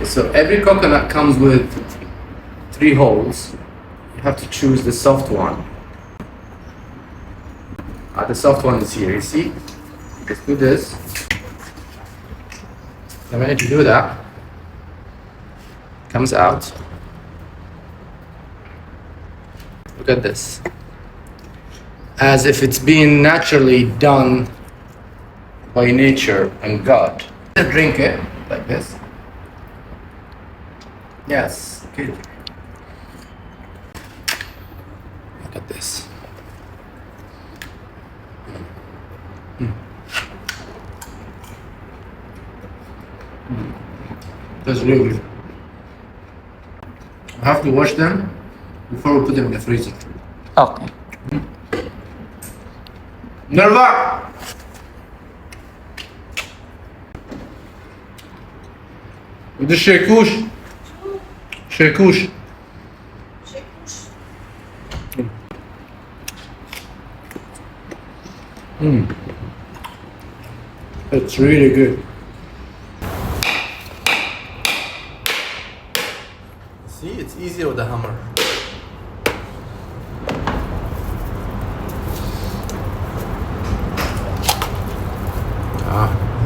So every coconut comes with 3 holes. You have to choose the soft one. The soft one is here, you see? Let's do this. The minute you do that, it comes out. Look at this. As if it's been naturally done by nature and God. Drink it like this. Yes, good. Look at this. That's really good. I have to wash them before we put them in the freezer. Okay. Nerva! بدي الشيكوش. شيكوش. It's really good. See, it's easier with a hammer.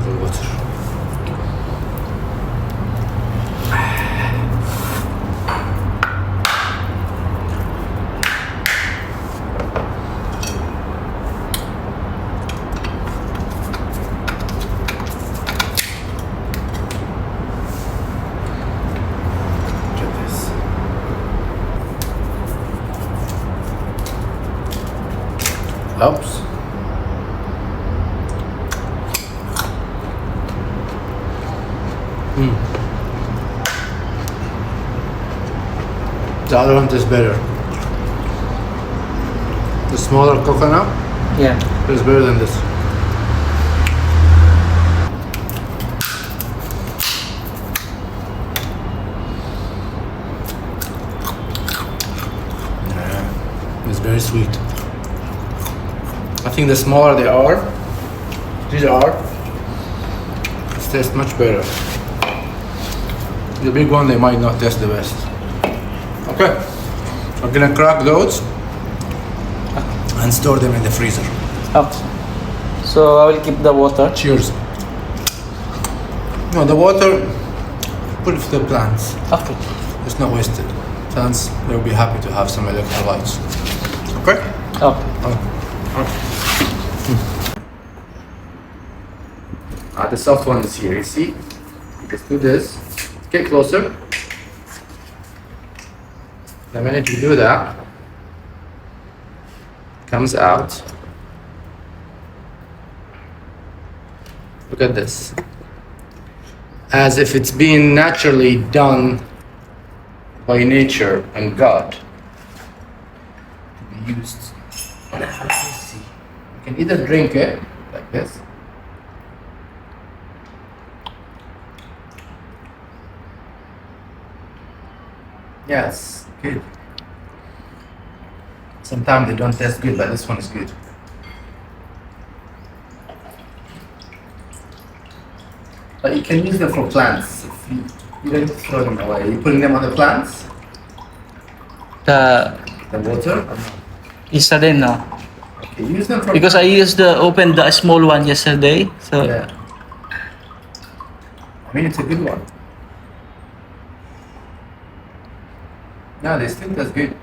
The water. Helps. The other one is better. The smaller coconut is better than this. It's very sweet. I think the smaller they are, it tastes much better. The big one, they might not taste the best. Okay, I'm gonna crack those and store them in the freezer. Okay. So I will keep the water. Cheers. No, the water, put it for the plants. Okay. It's not wasted. Plants, they'll be happy to have some electrolytes. Okay? Okay. The soft one is here, you see? Let's do this. Get closer. The minute you do that, it comes out. Look at this. As if it's been naturally done by nature and God to be used. Let's see. You can either drink it like this. Yes, good. Sometimes they don't taste good, but this one is good. But you can use them for plants. You don't throw them away. You're putting them on the plants? The water? isa din, no? Okay, use them for Because I opened the small one yesterday. So yeah. I mean, it's a good one. No, they still taste good.